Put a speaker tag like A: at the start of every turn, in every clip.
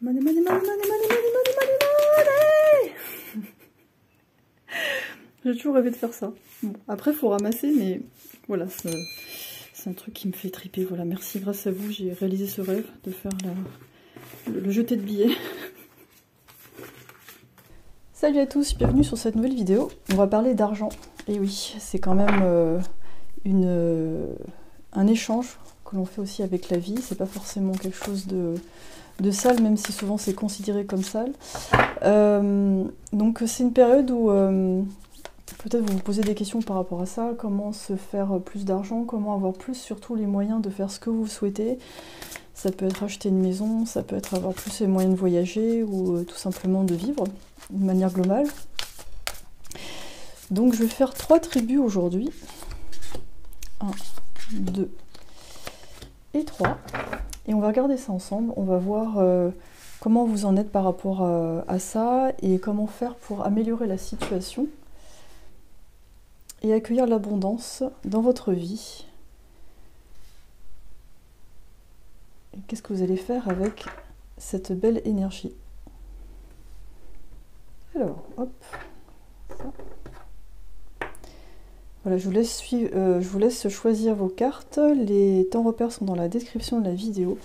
A: Money, money, money, money, money, money, money, money. J'ai toujours rêvé de faire ça. Bon, après, il faut ramasser, mais voilà, c'est un truc qui me fait triper. Voilà, merci, grâce à vous, j'ai réalisé ce rêve de faire le jeté de billets. Salut à tous, bienvenue sur cette nouvelle vidéo. On va parler d'argent. Et oui, c'est quand même un échange que l'on fait aussi avec la vie. C'est pas forcément quelque chose de sale, même si souvent c'est considéré comme sale. Donc c'est une période où peut-être vous vous posez des questions par rapport à ça. Comment se faire plus d'argent, comment avoir plus, surtout les moyens de faire ce que vous souhaitez. Ça peut être acheter une maison, ça peut être avoir plus les moyens de voyager ou tout simplement de vivre de manière globale. Donc je vais faire 3 tribus aujourd'hui. 1, 2 et 3. Et on va regarder ça ensemble. On va voir comment vous en êtes par rapport à ça et comment faire pour améliorer la situation et accueillir l'abondance dans votre vie. Et qu'est-ce que vous allez faire avec cette belle énergie? Alors, hop, ça. Voilà, je vous laisse choisir vos cartes. Les temps repères sont dans la description de la vidéo.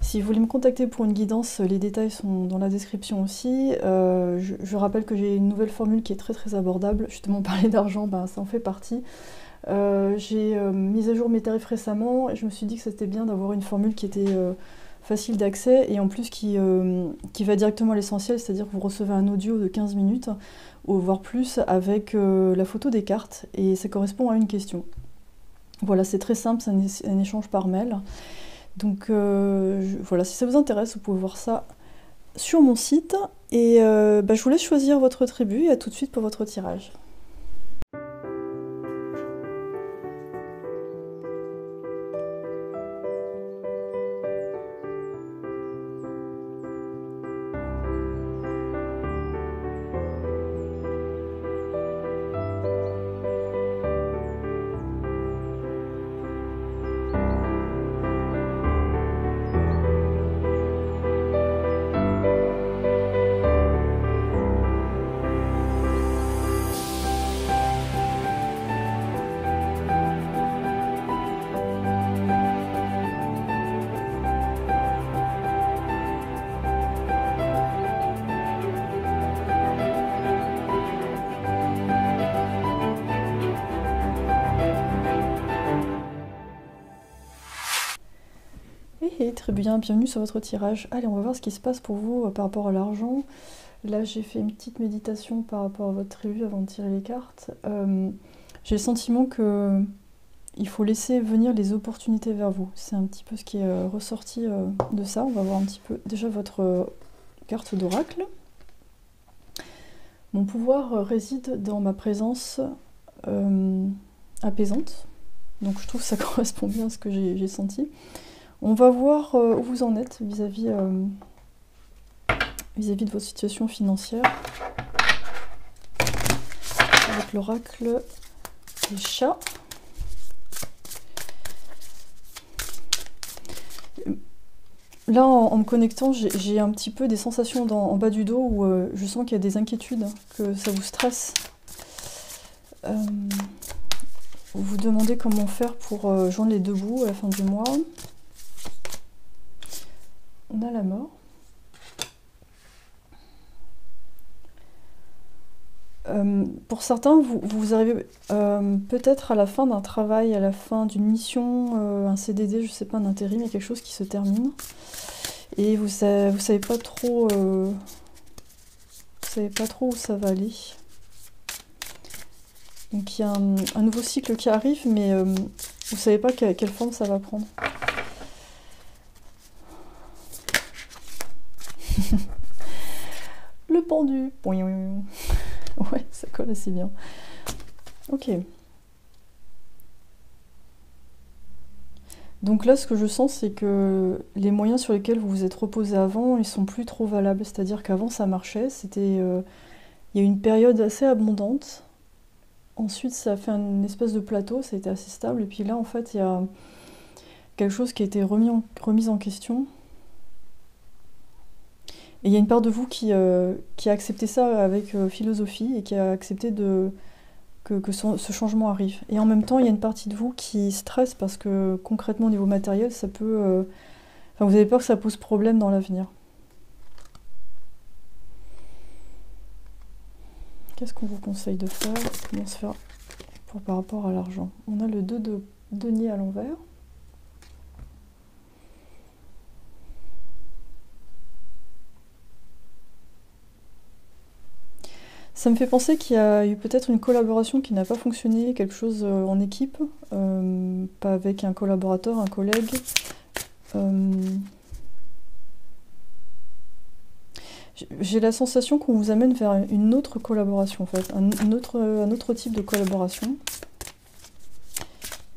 A: Si vous voulez me contacter pour une guidance, les détails sont dans la description aussi. Je rappelle que j'ai une nouvelle formule qui est très très abordable. Justement, parler d'argent, ben, ça en fait partie. J'ai mis à jour mes tarifs récemment et je me suis dit que c'était bien d'avoir une formule qui était facile d'accès et en plus qui va directement à l'essentiel, c'est-à-dire que vous recevez un audio de 15 minutes ou voire plus avec la photo des cartes et ça correspond à une question. Voilà, c'est très simple, c'est un échange par mail. Donc voilà, si ça vous intéresse, vous pouvez voir ça sur mon site et je vous laisse choisir votre tribu et à tout de suite pour votre tirage. Très bien, bienvenue sur votre tirage. Allez, on va voir ce qui se passe pour vous par rapport à l'argent. Là, j'ai fait une petite méditation par rapport à votre tribu avant de tirer les cartes. J'ai le sentiment que il faut laisser venir les opportunités vers vous. C'est un petit peu ce qui est ressorti de ça. On va voir un petit peu déjà votre carte d'oracle. Mon pouvoir réside dans ma présence apaisante. Donc je trouve que ça correspond bien à ce que j'ai senti. On va voir où vous en êtes vis-à-vis de votre situation financière. Avec l'oracle des chats. Là, en me connectant, j'ai un petit peu des sensations en bas du dos où je sens qu'il y a des inquiétudes, que ça vous stresse. Vous vous demandez comment faire pour joindre les deux bouts à la fin du mois. On a la mort. Pour certains, vous arrivez peut-être à la fin d'un travail, à la fin d'une mission, un CDD, je sais pas, un intérim, il y a quelque chose qui se termine. Et vous savez pas trop où ça va aller. Donc il y a un nouveau cycle qui arrive, mais vous savez pas quelle forme ça va prendre. Le pendu. Ouais, ça colle assez bien. Ok. Donc là, ce que je sens, c'est que les moyens sur lesquels vous vous êtes reposé avant, ils sont plus trop valables. C'est-à-dire qu'avant, ça marchait. C'était, il y a eu une période assez abondante. Ensuite, ça a fait une espèce de plateau. Ça a été assez stable. Et puis là, en fait, il y a quelque chose qui a été remis en question. Et il y a une part de vous qui a accepté ça avec philosophie et qui a accepté que ce changement arrive. Et en même temps, il y a une partie de vous qui stresse parce que concrètement, au niveau matériel, ça peut... enfin, vous avez peur que ça pose problème dans l'avenir. Qu'est-ce qu'on vous conseille de faire? Comment se faire par rapport à l'argent? On a le 2 de denier à l'envers. Ça me fait penser qu'il y a eu peut-être une collaboration qui n'a pas fonctionné, quelque chose en équipe, pas avec un collaborateur, un collègue. J'ai la sensation qu'on vous amène vers une autre collaboration, en fait, un autre type de collaboration.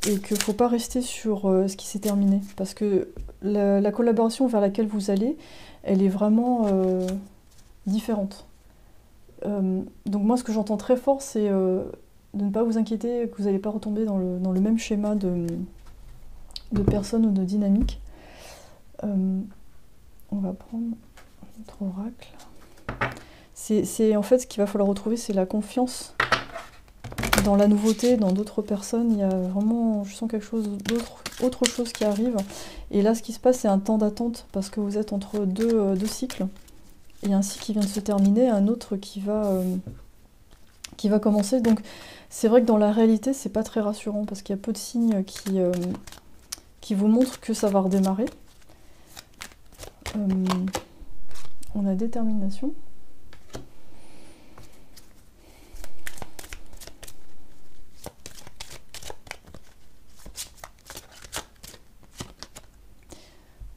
A: Et qu'il ne faut pas rester sur ce qui s'est terminé. Parce que la collaboration vers laquelle vous allez, elle est vraiment différente. Donc moi, ce que j'entends très fort, c'est de ne pas vous inquiéter, que vous n'allez pas retomber dans le même schéma de personnes ou de dynamique. On va prendre notre oracle. C'est en fait ce qu'il va falloir retrouver, c'est la confiance dans la nouveauté, dans d'autres personnes. Il y a vraiment, je sens quelque chose d'autre, autre chose qui arrive. Et là, ce qui se passe, c'est un temps d'attente parce que vous êtes entre deux cycles. Il y a un cycle qui vient de se terminer, un autre qui va commencer. Donc, c'est vrai que dans la réalité, c'est pas très rassurant parce qu'il y a peu de signes qui vous montrent que ça va redémarrer. On a détermination.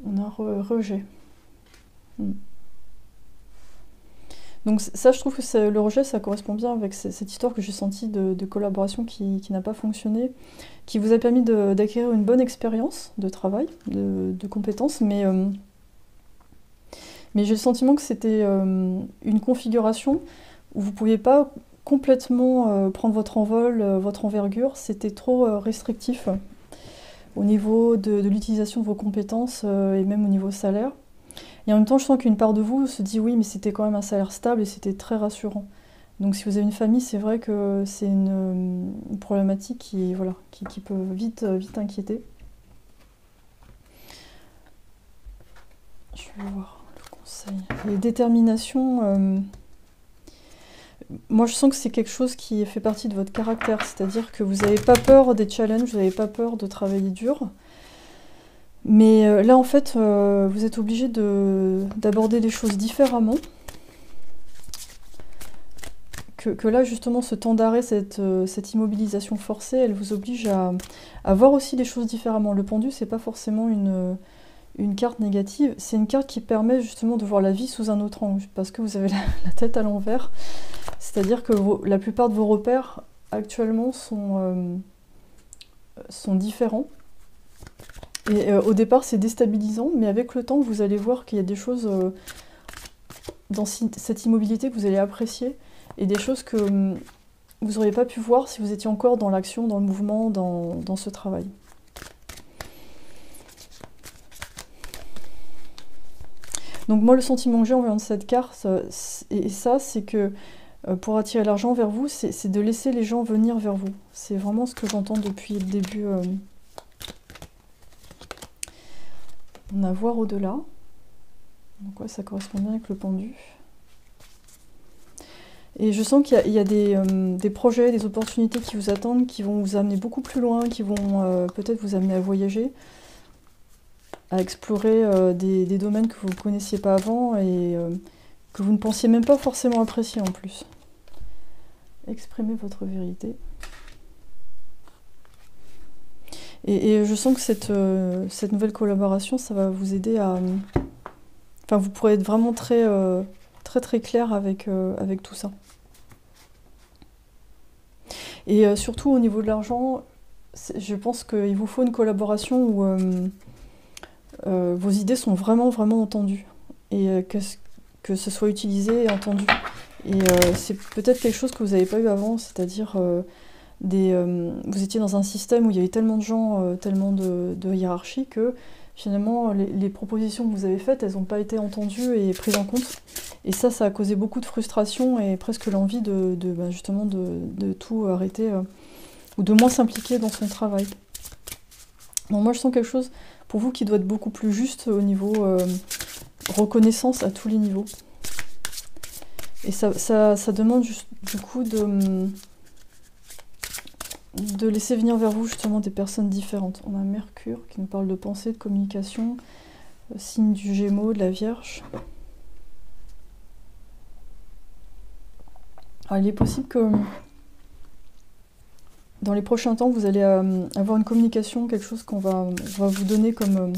A: On a rejet. Donc ça, je trouve que le rejet, ça correspond bien avec cette histoire que j'ai sentie de collaboration qui n'a pas fonctionné, qui vous a permis d'acquérir une bonne expérience de travail, de compétences, mais j'ai le sentiment que c'était une configuration où vous ne pouviez pas complètement prendre votre envol, votre envergure, c'était trop restrictif au niveau de l'utilisation de vos compétences et même au niveau salaire. Et en même temps, je sens qu'une part de vous se dit oui, mais c'était quand même un salaire stable et c'était très rassurant. Donc si vous avez une famille, c'est vrai que c'est une problématique qui peut vite inquiéter. Je vais voir le conseil. Les déterminations, moi je sens que c'est quelque chose qui fait partie de votre caractère, c'est-à-dire que vous n'avez pas peur des challenges, vous n'avez pas peur de travailler dur. Mais là, en fait, vous êtes obligé d'aborder les choses différemment. Que là, justement, ce temps d'arrêt, cette immobilisation forcée, elle vous oblige à voir aussi les choses différemment. Le pendu, c'est pas forcément une carte négative, c'est une carte qui permet justement de voir la vie sous un autre angle, parce que vous avez la tête à l'envers. C'est-à-dire que la plupart de vos repères, actuellement, sont différents. Et au départ, c'est déstabilisant, mais avec le temps, vous allez voir qu'il y a des choses dans cette immobilité que vous allez apprécier, et des choses que vous n'auriez pas pu voir si vous étiez encore dans l'action, dans le mouvement, dans ce travail. Donc moi, le sentiment que j'ai en voyant cette carte, c'est que pour attirer l'argent vers vous, c'est de laisser les gens venir vers vous. C'est vraiment ce que j'entends depuis le début. On a voir au-delà. Donc ouais, ça correspond bien avec le pendu. Et je sens qu'il y a des projets, des opportunités qui vous attendent, qui vont vous amener beaucoup plus loin, qui vont peut-être vous amener à voyager, à explorer des domaines que vous ne connaissiez pas avant et que vous ne pensiez même pas forcément apprécier en plus. Exprimez votre vérité. Et je sens que cette nouvelle collaboration, ça va vous aider à... Enfin, vous pourrez être vraiment très clair avec tout ça. Et surtout, au niveau de l'argent, je pense qu'il vous faut une collaboration où vos idées sont vraiment entendues. Et que ce soit utilisé et entendu. Et c'est peut-être quelque chose que vous n'avez pas eu avant, c'est-à-dire... vous étiez dans un système où il y avait tellement de gens, tellement de hiérarchie que finalement, les propositions que vous avez faites, elles n'ont pas été entendues et prises en compte. Et ça a causé beaucoup de frustration et presque l'envie justement de tout arrêter ou de moins s'impliquer dans son travail. Donc moi, je sens quelque chose pour vous qui doit être beaucoup plus juste au niveau reconnaissance à tous les niveaux. Et ça demande juste, du coup de laisser venir vers vous justement des personnes différentes. On a Mercure qui nous parle de pensée, de communication, signe du Gémeaux, de la Vierge. Alors, il est possible que dans les prochains temps, vous allez avoir une communication, quelque chose qu'on va vous donner comme,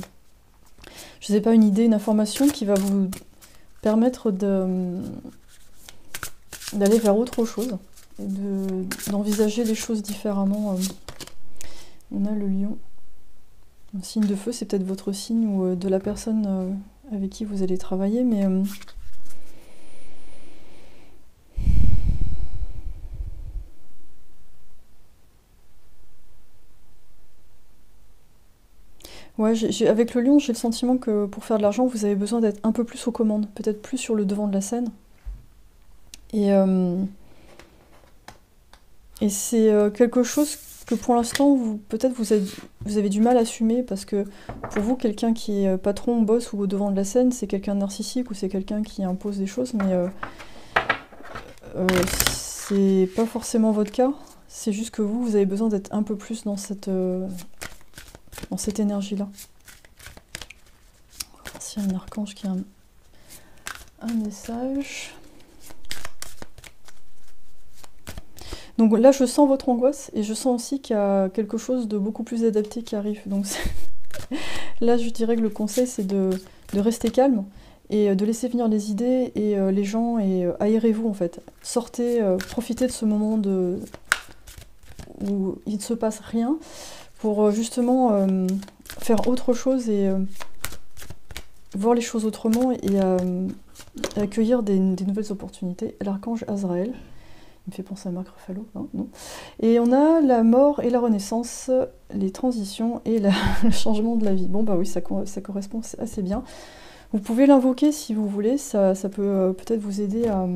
A: je sais pas, une idée, une information qui va vous permettre d'aller vers autre chose. D'envisager les choses différemment. On a le lion. Un signe de feu, c'est peut-être votre signe ou de la personne avec qui vous allez travailler, mais ouais, avec le lion, j'ai le sentiment que pour faire de l'argent, vous avez besoin d'être un peu plus aux commandes, peut-être plus sur le devant de la scène. Et c'est quelque chose que pour l'instant, peut-être vous avez du mal à assumer, parce que pour vous, quelqu'un qui est patron, boss ou au devant de la scène, c'est quelqu'un de narcissique ou c'est quelqu'un qui impose des choses, mais c'est pas forcément votre cas. C'est juste que vous avez besoin d'être un peu plus dans cette énergie-là. On va voir s'il y a un archange qui a un message. Donc là, je sens votre angoisse et je sens aussi qu'il y a quelque chose de beaucoup plus adapté qui arrive. Donc là, je dirais que le conseil, c'est de rester calme et de laisser venir les idées et les gens et aérez-vous en fait. Sortez, profitez de ce moment où il ne se passe rien pour justement faire autre chose et voir les choses autrement et accueillir des nouvelles opportunités. L'archange Azraël. Il me fait penser à Marc Ruffalo, hein, non. Et on a la mort et la renaissance, les transitions et le changement de la vie. Bon bah oui, ça correspond assez bien. Vous pouvez l'invoquer si vous voulez, ça peut peut-être vous aider à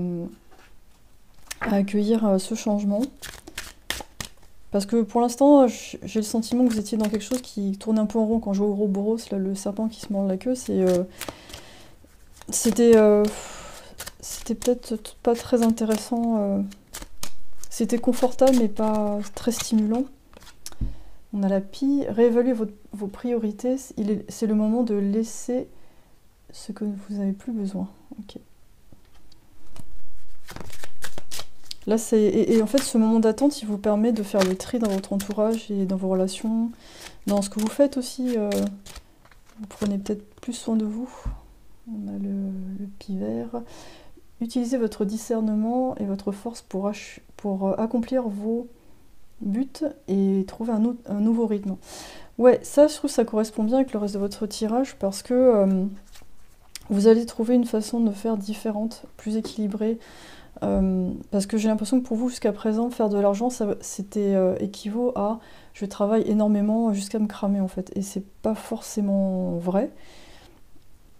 A: accueillir ce changement. Parce que pour l'instant, j'ai le sentiment que vous étiez dans quelque chose qui tourne un peu en rond. Quand je vois Ouroboros, là, le serpent qui se mord la queue, c'était peut-être pas très intéressant. C'était confortable mais pas très stimulant. On a la pie. Réévaluez vos priorités. C'est le moment de laisser ce que vous n'avez plus besoin. Okay. Là, et en fait, ce moment d'attente, il vous permet de faire le tri dans votre entourage et dans vos relations, dans ce que vous faites aussi. Vous prenez peut-être plus soin de vous. On a le pie vert. Utilisez votre discernement et votre force pour accomplir vos buts et trouver un nouveau rythme. Ouais, ça, je trouve que ça correspond bien avec le reste de votre tirage parce que vous allez trouver une façon de faire différente, plus équilibrée. Parce que j'ai l'impression que pour vous, jusqu'à présent, faire de l'argent, c'était équivaut à je travaille énormément jusqu'à me cramer en fait. Et c'est pas forcément vrai.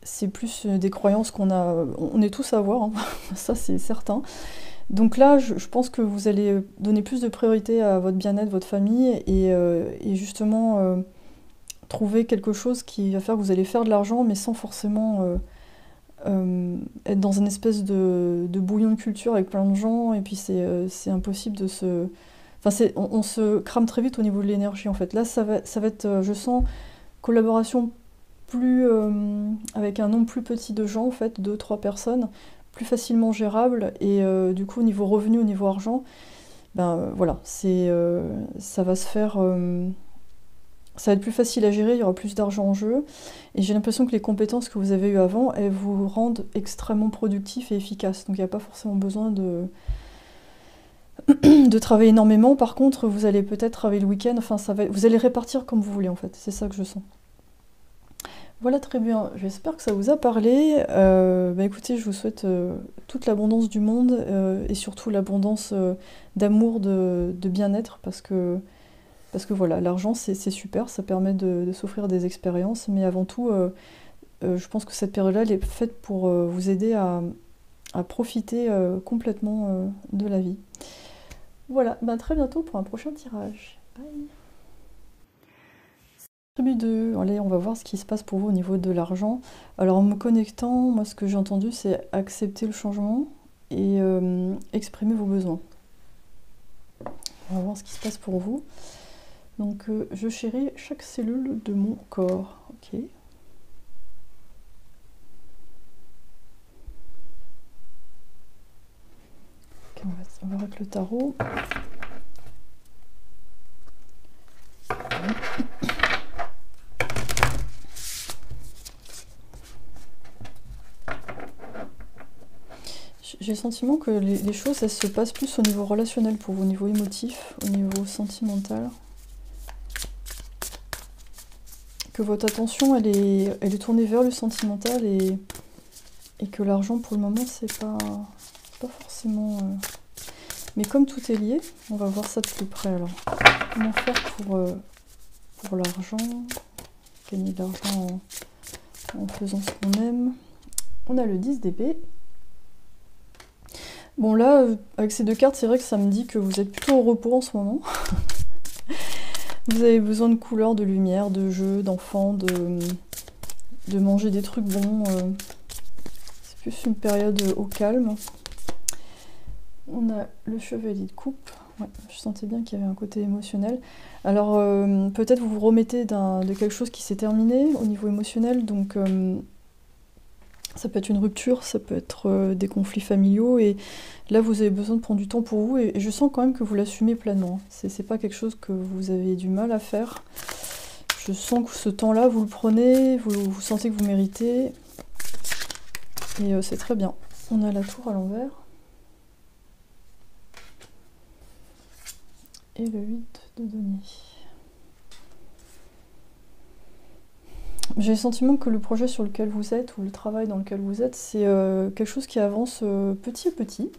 A: C'est plus des croyances qu'on a. On est tous à avoir, hein. Ça c'est certain. Donc là, je pense que vous allez donner plus de priorité à votre bien-être, votre famille, et justement trouver quelque chose qui va faire que vous allez faire de l'argent, mais sans forcément être dans une espèce de bouillon de culture avec plein de gens, et puis c'est impossible de se... Enfin, on se crame très vite au niveau de l'énergie, en fait. Là, ça va être, je sens, collaboration avec un nombre plus petit de gens, en fait, 2-3 personnes, plus facilement gérable, et du coup, au niveau revenu, au niveau argent, ben voilà, ça va se faire... ça va être plus facile à gérer, il y aura plus d'argent en jeu, et j'ai l'impression que les compétences que vous avez eues avant, elles vous rendent extrêmement productif et efficace, donc il n'y a pas forcément besoin de travailler énormément. Par contre, vous allez peut-être travailler le week-end, enfin, vous allez répartir comme vous voulez, en fait, c'est ça que je sens. Voilà, très bien, j'espère que ça vous a parlé. Écoutez, je vous souhaite toute l'abondance du monde, et surtout l'abondance d'amour, de bien-être, parce que Parce que voilà, l'argent c'est super, ça permet de s'offrir des expériences, mais avant tout, je pense que cette période-là, elle est faite pour vous aider à profiter complètement de la vie. Voilà, ben, très bientôt pour un prochain tirage. Bye. Tribu 2, allez, on va voir ce qui se passe pour vous au niveau de l'argent. Alors en me connectant, moi ce que j'ai entendu c'est accepter le changement et exprimer vos besoins. On va voir ce qui se passe pour vous. Donc je chéris chaque cellule de mon corps. Ok. On va voir avec le tarot. J'ai le sentiment que les choses, elles se passent plus au niveau relationnel pour vous, au niveau émotif, au niveau sentimental. Que votre attention, elle est tournée vers le sentimental et que l'argent, pour le moment, c'est pas forcément... Mais comme tout est lié, on va voir ça de plus près alors. Comment faire pour l'argent, gagner de l'argent en faisant ce qu'on aime. On a le 10 d'épée. Bon là, avec ces deux cartes, c'est vrai que ça me dit que vous êtes plutôt au repos en ce moment. Vous avez besoin de couleurs, de lumière, de jeux, d'enfants, de manger des trucs bons. C'est plus une période au calme. On a le chevalier de coupe. Ouais, je sentais bien qu'il y avait un côté émotionnel. Alors, peut-être vous vous remettez de quelque chose qui s'est terminé au niveau émotionnel. Donc, ça peut être une rupture, ça peut être des conflits familiaux. Et là, vous avez besoin de prendre du temps pour vous. Et je sens quand même que vous l'assumez pleinement. C'est pas quelque chose que vous avez du mal à faire. Je sens que ce temps-là, vous le prenez, vous sentez que vous méritez. Et c'est très bien. On a la tour à l'envers. Et le 8 de denier. J'ai le sentiment que le projet sur lequel vous êtes, ou le travail dans lequel vous êtes, c'est quelque chose qui avance petit à petit.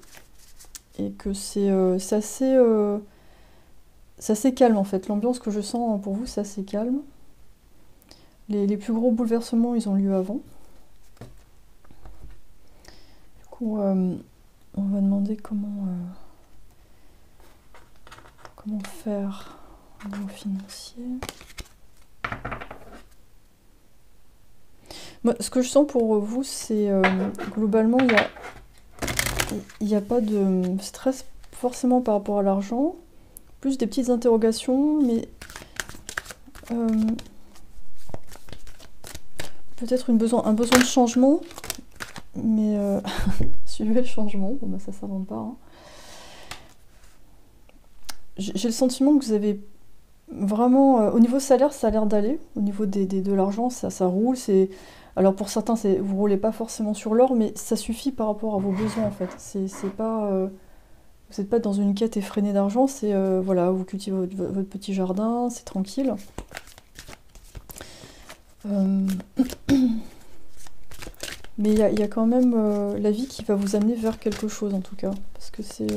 A: Et que c'est assez calme en fait. L'ambiance que je sens pour vous, c'est assez calme. Les plus gros bouleversements, ils ont lieu avant. Du coup, on va demander comment faire au niveau financier. Moi, ce que je sens pour vous, c'est globalement, il n'y a pas de stress forcément par rapport à l'argent. Plus des petites interrogations, mais peut-être un besoin de changement. Mais suivez le changement, bon bah ça s'invente pas. Hein. J'ai le sentiment que vous avez vraiment... au niveau salaire, ça a l'air d'aller. Au niveau de l'argent, ça roule. Alors pour certains, vous roulez pas forcément sur l'or, mais ça suffit par rapport à vos besoins en fait. C'est pas... vous n'êtes pas dans une quête effrénée d'argent, c'est... voilà, vous cultivez votre petit jardin, c'est tranquille. Mais il y a quand même la vie qui va vous amener vers quelque chose en tout cas. Parce que c'est...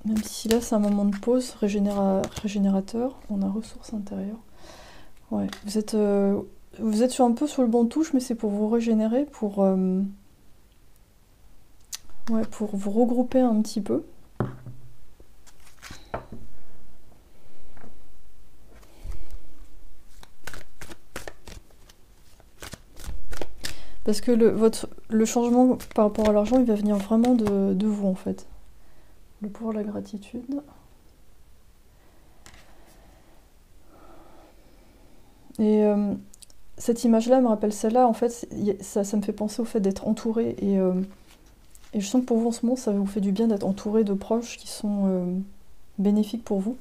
A: même si là c'est un moment de pause régénérateur, on a ressources intérieures. Ouais, vous êtes un peu sur le bon touche, mais c'est pour vous régénérer, pour vous regrouper un petit peu. Parce que le changement par rapport à l'argent, il va venir vraiment de vous en fait. Le pouvoir de la gratitude. Et cette image-là me rappelle celle-là. En fait, ça me fait penser au fait d'être entouré. Et je sens que pour vous en ce moment, ça vous fait du bien d'être entouré de proches qui sont bénéfiques pour vous.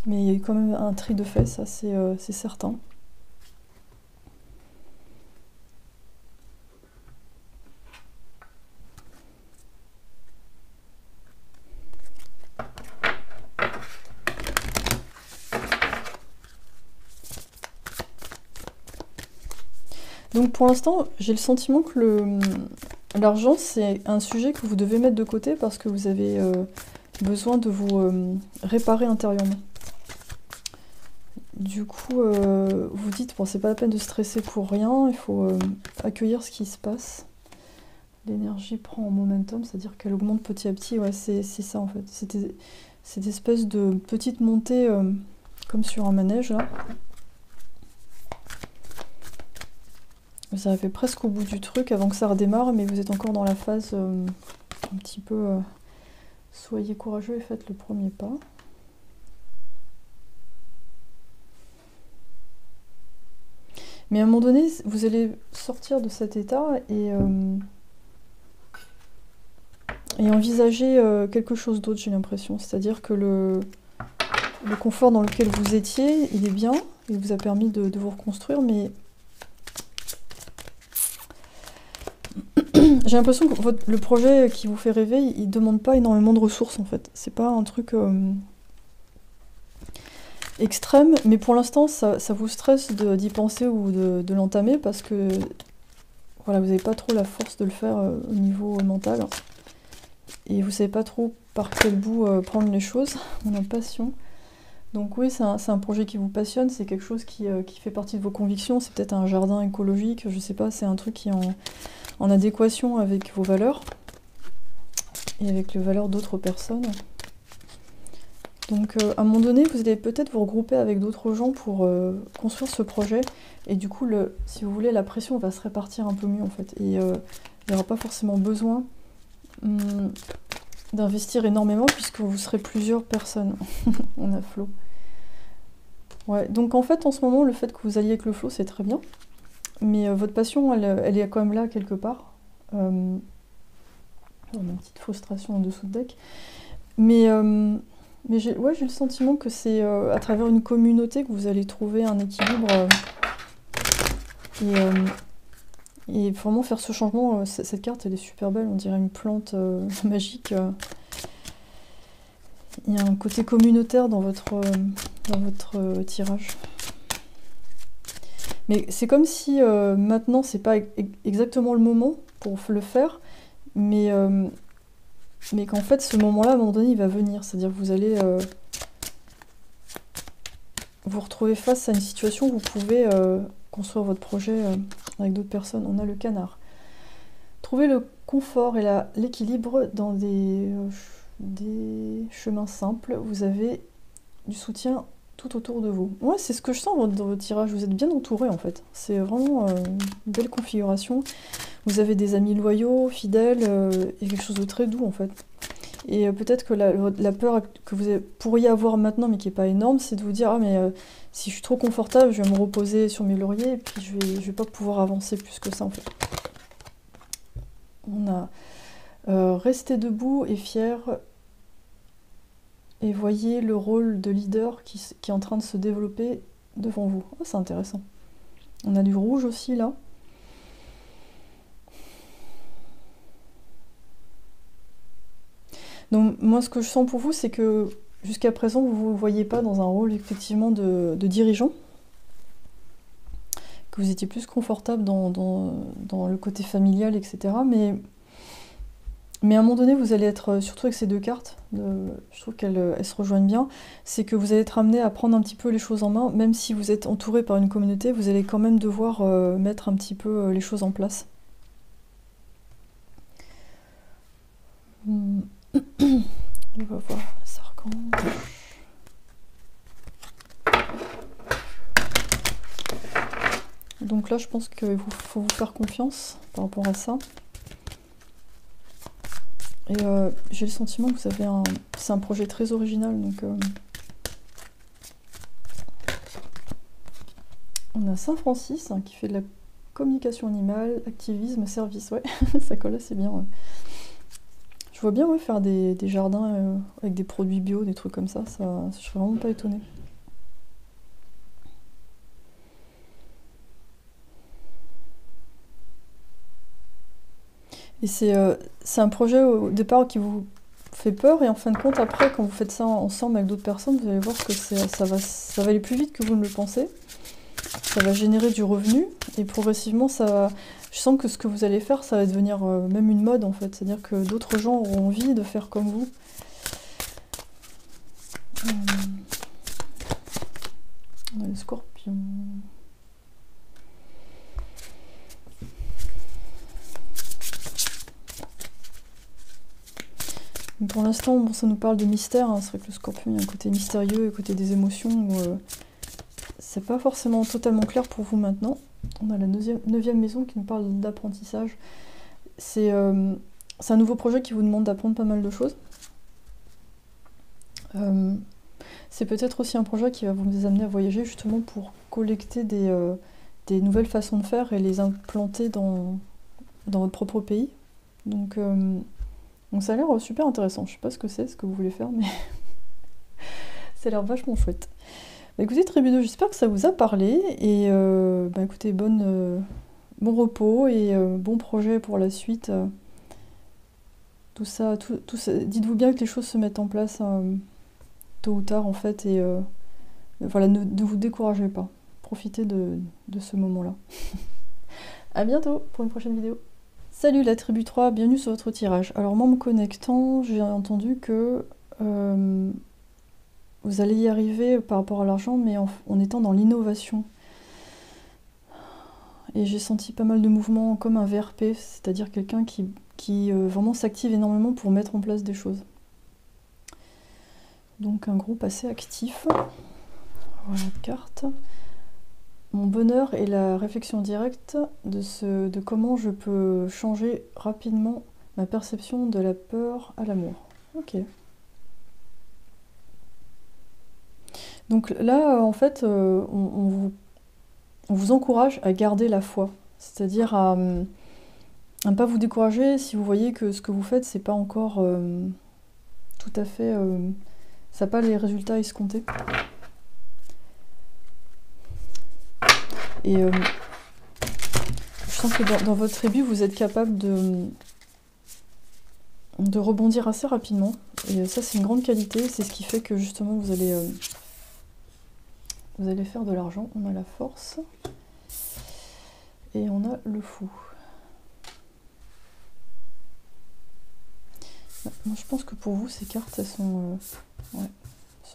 A: Mais il y a eu quand même un tri de fait, ça c'est certain. Donc pour l'instant, j'ai le sentiment que l'argent, c'est un sujet que vous devez mettre de côté parce que vous avez besoin de vous réparer intérieurement. Du coup, vous dites, bon, c'est pas la peine de stresser pour rien, il faut accueillir ce qui se passe. L'énergie prend en momentum, c'est-à-dire qu'elle augmente petit à petit, ouais, c'est ça en fait. Cette espèce de petite montée comme sur un manège là. Vous arrivez presque au bout du truc avant que ça redémarre, mais vous êtes encore dans la phase un petit peu... soyez courageux et faites le premier pas. Mais à un moment donné, vous allez sortir de cet état et envisager quelque chose d'autre, j'ai l'impression. C'est-à-dire que le confort dans lequel vous étiez, il est bien, il vous a permis de vous reconstruire, mais j'ai l'impression que le projet qui vous fait rêver, il demande pas énormément de ressources en fait. C'est pas un truc extrême, mais pour l'instant ça vous stresse d'y penser ou de l'entamer parce que voilà, vous n'avez pas trop la force de le faire au niveau mental. Et vous savez pas trop par quel bout prendre les choses, on a passion. Donc oui, c'est un projet qui vous passionne, c'est quelque chose qui fait partie de vos convictions, c'est peut-être un jardin écologique, je sais pas, c'est un truc qui est en adéquation avec vos valeurs et avec les valeurs d'autres personnes. Donc à un moment donné, vous allez peut-être vous regrouper avec d'autres gens pour construire ce projet, et du coup, si vous voulez, la pression va se répartir un peu mieux en fait, et il n'y aura pas forcément besoin d'investir énormément puisque vous serez plusieurs personnes. On a flow. Ouais, donc en fait en ce moment le fait que vous alliez avec le flow c'est très bien, mais votre passion elle est quand même là quelque part. Une petite frustration en dessous de deck. Mais j'ai le sentiment que c'est à travers une communauté que vous allez trouver un équilibre et vraiment faire ce changement. Cette carte elle est super belle, on dirait une plante magique. Il y a un côté communautaire dans votre tirage. Mais c'est comme si maintenant c'est pas exactement le moment pour le faire, mais qu'en fait ce moment-là, à un moment donné, il va venir. C'est-à-dire que vous allez vous retrouver face à une situation où vous pouvez construire votre projet avec d'autres personnes. On a le canard. Trouver le confort et l'équilibre dans des chemins simples. Vous avez du soutien tout autour de vous. Ouais, c'est ce que je sens dans votre tirage. Vous êtes bien entouré en fait. C'est vraiment une belle configuration. Vous avez des amis loyaux, fidèles, et quelque chose de très doux en fait. Et peut-être que la peur que vous pourriez avoir maintenant, mais qui n'est pas énorme, c'est de vous dire « Ah mais si je suis trop confortable, je vais me reposer sur mes lauriers et puis je vais pas pouvoir avancer plus que ça en fait. » On a restez debout et fier et voyez le rôle de leader qui est en train de se développer devant vous. Oh, c'est intéressant. On a du rouge aussi là. Donc moi ce que je sens pour vous, c'est que jusqu'à présent vous ne vous voyez pas dans un rôle effectivement de dirigeant, que vous étiez plus confortable dans le côté familial, etc. Mais à un moment donné, vous allez être, surtout avec ces deux cartes, je trouve qu'elles se rejoignent bien, c'est que vous allez être amené à prendre un petit peu les choses en main, même si vous êtes entouré par une communauté, vous allez quand même devoir mettre un petit peu les choses en place. On va voir les archanges. Donc là, je pense qu'il faut vous faire confiance par rapport à ça. Et j'ai le sentiment que vous avez c'est un projet très original, donc on a Saint Francis qui fait de la communication animale, activisme, service, ouais, ça colle assez bien. Ouais. Je vois bien faire des jardins avec des produits bio, des trucs comme ça, je serais vraiment pas étonnée. Et c'est un projet au départ qui vous fait peur, et en fin de compte, après, quand vous faites ça ensemble avec d'autres personnes, vous allez voir que ça va aller plus vite que vous ne le pensez. ça va générer du revenu, et progressivement, je sens que ce que vous allez faire, ça va devenir même une mode en fait, c'est-à-dire que d'autres gens auront envie de faire comme vous. On a le scorpion. Pour l'instant, bon, ça nous parle de mystère, hein. C'est vrai que le scorpion, il y a un côté mystérieux, un côté des émotions, où c'est pas forcément totalement clair pour vous maintenant. On a la 9e maison qui nous parle d'apprentissage. C'est un nouveau projet qui vous demande d'apprendre pas mal de choses. C'est peut-être aussi un projet qui va vous amener à voyager justement pour collecter des nouvelles façons de faire et les implanter dans votre propre pays. Donc ça a l'air super intéressant. Je sais pas ce que vous voulez faire, mais ça a l'air vachement chouette. Bah, écoutez, Trébudo, j'espère que ça vous a parlé. Et bah, écoutez, bon repos et bon projet pour la suite. Tout ça, dites-vous bien que les choses se mettent en place tôt ou tard en fait. Et voilà, ne vous découragez pas. Profitez de ce moment-là. À bientôt pour une prochaine vidéo. Salut la tribu 3, bienvenue sur votre tirage. Alors moi, en me connectant, j'ai entendu que vous allez y arriver par rapport à l'argent, mais en étant dans l'innovation. Et j'ai senti pas mal de mouvements comme un VRP, c'est-à-dire quelqu'un qui vraiment s'active énormément pour mettre en place des choses. Donc un groupe assez actif. Voilà, carte. Mon bonheur et la réflexion directe de comment je peux changer rapidement ma perception de la peur à l'amour. Ok. Donc là, en fait, on vous encourage à garder la foi. C'est-à-dire à ne pas vous décourager si vous voyez que ce que vous faites, c'est pas encore tout à fait... ça n'a pas les résultats escomptés. Et je sens que dans votre tribu, vous êtes capable de rebondir assez rapidement. Et ça, c'est une grande qualité. C'est ce qui fait que justement, vous allez faire de l'argent. On a la force. Et on a le fou. Moi, je pense que pour vous, ces cartes, elles sont... ouais,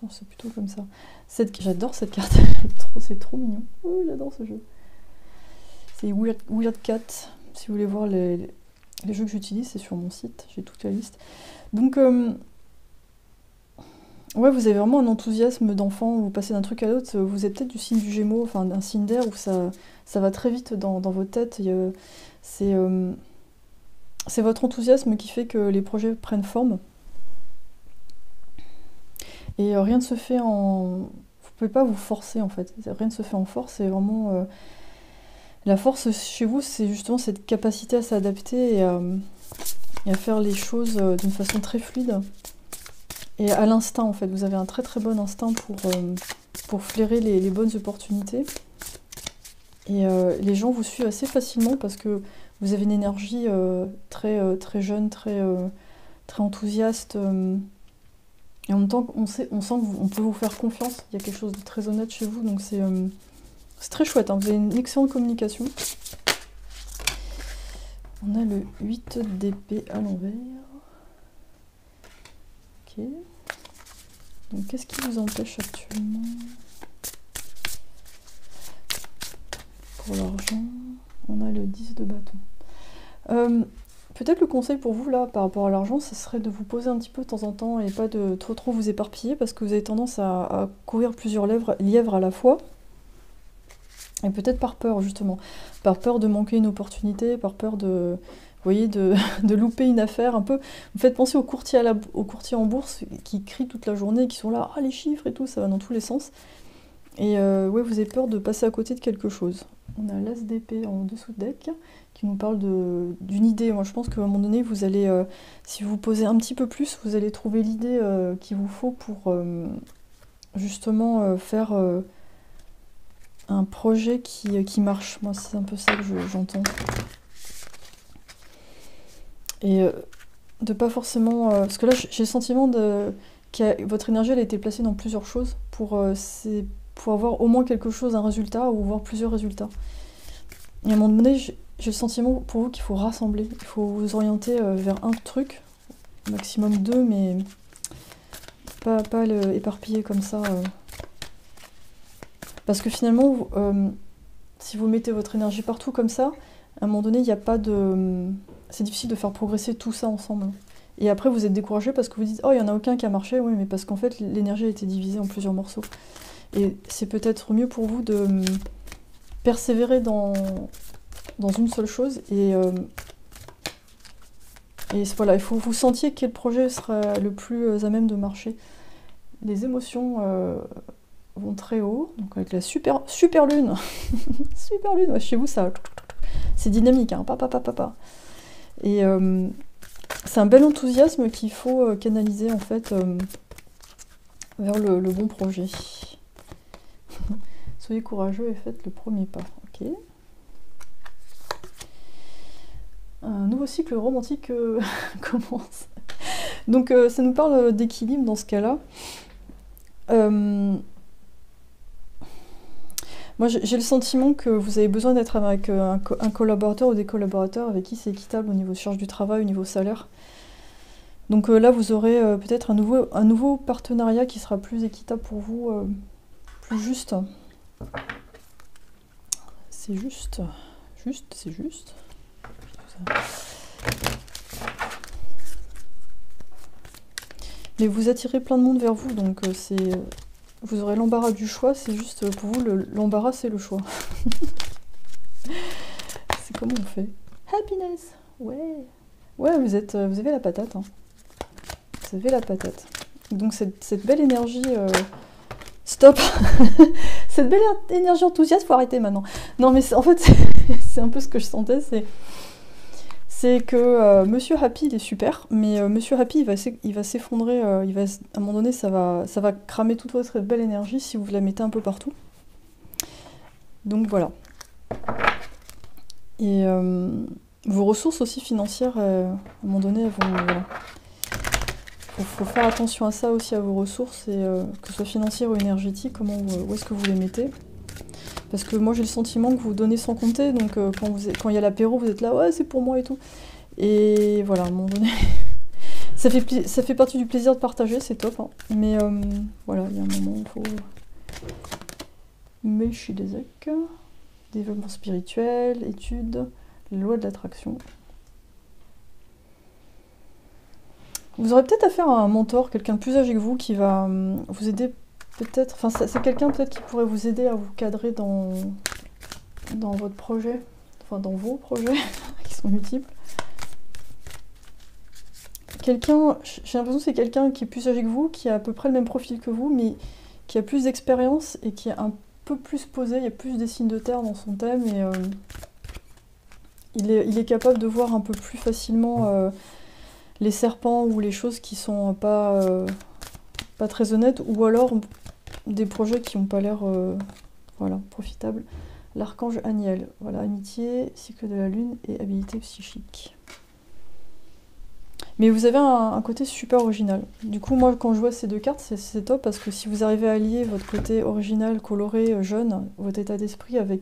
A: c'est plutôt comme ça. J'adore cette carte. C'est trop mignon. Oh, j'adore ce jeu. C'est Weird Cat. Si vous voulez voir les jeux que j'utilise, c'est sur mon site. J'ai toute la liste. Donc, ouais, vous avez vraiment un enthousiasme d'enfant. Vous passez d'un truc à l'autre. Vous êtes peut-être du signe du Gémeaux, enfin d'un signe d'air où ça va très vite dans votre tête. C'est votre enthousiasme qui fait que les projets prennent forme. Et rien ne se fait en... Vous pouvez pas vous forcer en fait. Rien ne se fait en force. C'est vraiment... La force chez vous, c'est justement cette capacité à s'adapter et à faire les choses d'une façon très fluide. Et à l'instinct en fait. Vous avez un très très bon instinct pour flairer les bonnes opportunités. Et les gens vous suivent assez facilement parce que vous avez une énergie très, très jeune, très enthousiaste. Et en même temps, on sent qu'on peut vous faire confiance. Il y a quelque chose de très honnête chez vous, donc c'est très chouette. Hein. Vous avez une excellente communication. On a le 8 d'épée à l'envers. Ok. Donc qu'est-ce qui vous empêche actuellement? Pour l'argent, on a le 10 de bâton. Peut-être le conseil pour vous, là, par rapport à l'argent, ce serait de vous poser un petit peu de temps en temps et pas de trop vous éparpiller, parce que vous avez tendance à courir plusieurs lièvres à la fois. Et peut-être par peur, justement. Par peur de manquer une opportunité, par peur de... Vous voyez, de louper une affaire, un peu. Vous faites penser aux courtiers en bourse qui crient toute la journée, qui sont là, ah les chiffres et tout, ça va dans tous les sens. Et ouais, vous avez peur de passer à côté de quelque chose. On a l'as d'épée en dessous de deck, qui nous parle d'une idée. Moi, je pense qu'à un moment donné, vous allez, si vous vous posez un petit peu plus, vous allez trouver l'idée qu'il vous faut pour justement faire un projet qui marche. Moi, c'est un peu ça que j'entends. Et de pas forcément... parce que là, j'ai le sentiment que votre énergie, elle a été placée dans plusieurs choses pour pour avoir au moins quelque chose, un résultat, ou voir plusieurs résultats. Et à un moment donné, j'ai le sentiment pour vous qu'il faut rassembler. Il faut vous orienter vers un truc, maximum 2, mais pas éparpiller comme ça. Parce que finalement, si vous mettez votre énergie partout comme ça, à un moment donné, il n'y a pas de... C'est difficile de faire progresser tout ça ensemble. Et après, vous êtes découragé parce que vous dites « Oh, il n'y en a aucun qui a marché. » Oui, mais parce qu'en fait, l'énergie a été divisée en plusieurs morceaux. Et c'est peut-être mieux pour vous de persévérer dans une seule chose. Et voilà, il faut que vous sentiez quel projet sera le plus à même de marcher. Les émotions vont très haut, donc avec la super lune. Super lune, ouais, chez vous, ça... C'est dynamique, hein, papa. Et c'est un bel enthousiasme qu'il faut canaliser, en fait, vers le bon projet. Soyez courageux et faites le premier pas. Ok. Un nouveau cycle romantique commence. Donc ça nous parle d'équilibre dans ce cas-là. Moi j'ai le sentiment que vous avez besoin d'être avec un collaborateur ou des collaborateurs avec qui c'est équitable au niveau charge du travail, au niveau salaire. Donc là vous aurez peut-être un nouveau partenariat qui sera plus équitable pour vous, plus juste. C'est juste. C'est juste. Mais vous attirez plein de monde vers vous, donc vous aurez l'embarras du choix, c'est juste pour vous, l'embarras c'est le choix. C'est comment on fait? Happiness. Ouais, vous avez la patate, hein. Vous avez la patate. Donc cette belle énergie... Stop. Cette belle énergie enthousiaste, faut arrêter maintenant. Non mais en fait, c'est un peu ce que je sentais, c'est que Monsieur Happy, il est super, mais Monsieur Happy, il va s'effondrer, à un moment donné, ça va cramer toute votre belle énergie si vous la mettez un peu partout. Donc voilà. Et vos ressources aussi financières, à un moment donné, elles vont... Voilà. Faut faire attention à ça aussi, à vos ressources, et que ce soit financière ou énergétique, où est-ce que vous les mettez. Parce que moi j'ai le sentiment que vous donnez sans compter, donc quand il y a l'apéro, vous êtes là, ouais c'est pour moi et tout. Et voilà, à un moment donné, ça fait partie du plaisir de partager, c'est top, hein. Mais voilà, il y a un moment où il faut... Mais je suis des ecs, développement spirituel, études, les lois de l'attraction. Vous aurez peut-être affaire à un mentor, quelqu'un de plus âgé que vous, qui va vous aider peut-être... Enfin, c'est quelqu'un peut-être qui pourrait vous aider à vous cadrer dans votre projet, enfin dans vos projets, qui sont multiples. J'ai l'impression que c'est quelqu'un qui est plus âgé que vous, qui a à peu près le même profil que vous, mais qui a plus d'expérience et qui est un peu plus posé, il y a plus des signes de terre dans son thème, et il est capable de voir un peu plus facilement... les serpents ou les choses qui sont pas très honnêtes, ou alors des projets qui n'ont pas l'air voilà, profitables. L'archange Aniel, voilà, amitié, cycle de la lune et habilité psychique. Mais vous avez un côté super original. Du coup, moi, quand je vois ces deux cartes, c'est top, parce que si vous arrivez à allier votre côté original, coloré, jeune, votre état d'esprit avec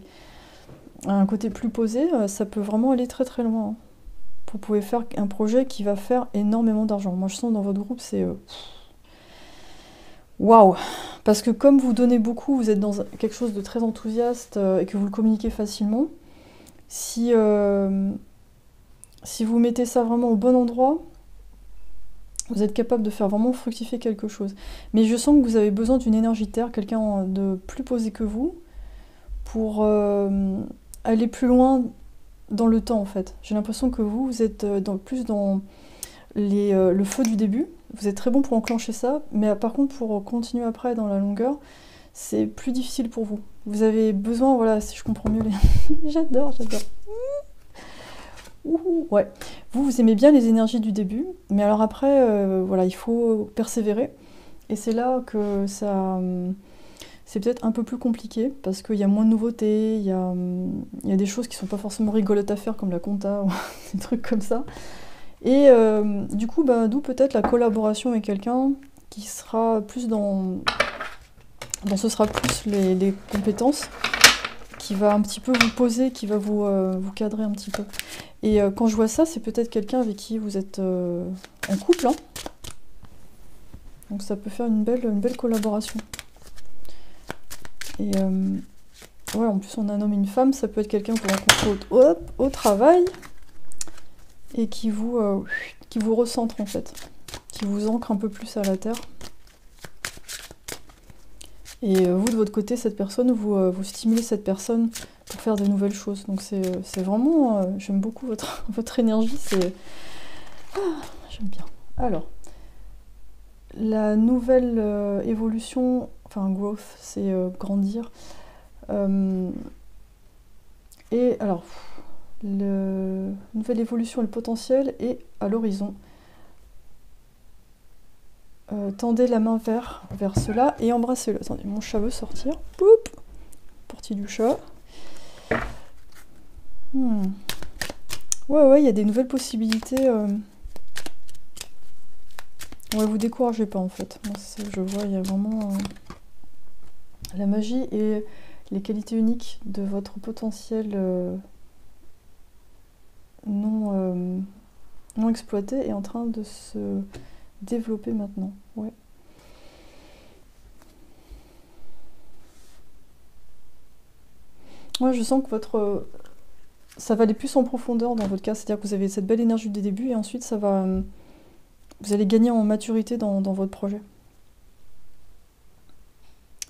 A: un côté plus posé, ça peut vraiment aller très très loin, hein. Vous pouvez faire un projet qui va faire énormément d'argent. Moi, je sens dans votre groupe, c'est... Waouh! Parce que comme vous donnez beaucoup, vous êtes dans quelque chose de très enthousiaste et que vous le communiquez facilement, si vous mettez ça vraiment au bon endroit, vous êtes capable de faire vraiment fructifier quelque chose. Mais je sens que vous avez besoin d'une énergie terre, quelqu'un de plus posé que vous, pour aller plus loin dans le temps, en fait. J'ai l'impression que vous êtes plus dans le feu du début. Vous êtes très bon pour enclencher ça, mais par contre, pour continuer après dans la longueur, c'est plus difficile pour vous. Vous avez besoin, voilà, si je comprends mieux les... J'adore. Ouais. Vous aimez bien les énergies du début, mais alors après, voilà, il faut persévérer. Et c'est là que ça... c'est peut-être un peu plus compliqué, parce qu'il y a moins de nouveautés, il y a des choses qui sont pas forcément rigolotes à faire, comme la compta, ou des trucs comme ça. Et du coup, d'où peut-être la collaboration avec quelqu'un qui sera plus dans Bon, ce sera plus les compétences qui va un petit peu vous poser, qui va vous cadrer un petit peu. Et quand je vois ça, c'est peut-être quelqu'un avec qui vous êtes en couple, hein. Donc ça peut faire une belle collaboration. Et ouais, en plus on a un homme et une femme, ça peut être quelqu'un que vous rencontrez au travail et qui vous recentre en fait, qui vous ancre un peu plus à la terre. Et vous, de votre côté, cette personne, vous stimulez cette personne pour faire de nouvelles choses. Donc c'est vraiment... j'aime beaucoup votre énergie, c'est... Ah, j'aime bien. Alors, la nouvelle évolution, enfin growth, c'est grandir. Et alors, la nouvelle évolution et le potentiel est à l'horizon. Tendez la main vers cela et embrassez-le. Attendez, mon chat veut sortir. Poup, partie du chat. Ouais, il y a des nouvelles possibilités. Ouais, vous découragez pas en fait. Moi, je vois, il y a vraiment la magie et les qualités uniques de votre potentiel non exploité est en train de se développer maintenant. Ouais. Ouais, je sens que ça va aller plus en profondeur dans votre cas, c'est-à-dire que vous avez cette belle énergie dès le début et ensuite ça va... vous allez gagner en maturité dans votre projet.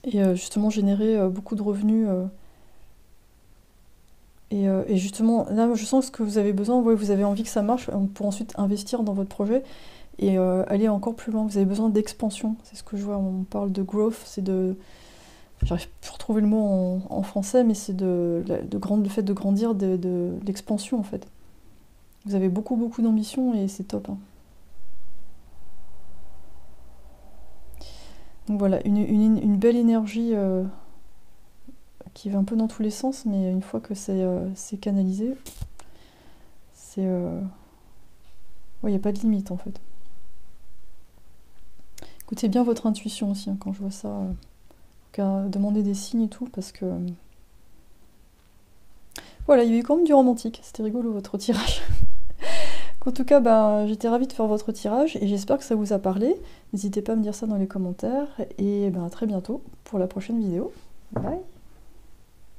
A: Et justement générer beaucoup de revenus. Et justement, là, je sens ce que vous avez besoin. Ouais, vous avez envie que ça marche pour ensuite investir dans votre projet et aller encore plus loin. Vous avez besoin d'expansion. C'est ce que je vois. On parle de growth. C'est de... J'arrive plus à retrouver le mot en français, mais c'est le fait de grandir, de l'expansion en fait. Vous avez beaucoup d'ambition et c'est top, hein. Donc voilà, une belle énergie qui va un peu dans tous les sens, mais une fois que c'est canalisé, c'est... ouais, il n'y a pas de limite en fait. Écoutez bien votre intuition aussi, hein, quand je vois ça. Demander des signes et tout, parce que... Voilà, il y a eu quand même du romantique. C'était rigolo votre tirage. En tout cas, ben, j'étais ravie de faire votre tirage et j'espère que ça vous a parlé. N'hésitez pas à me dire ça dans les commentaires et ben, à très bientôt pour la prochaine vidéo. Bye!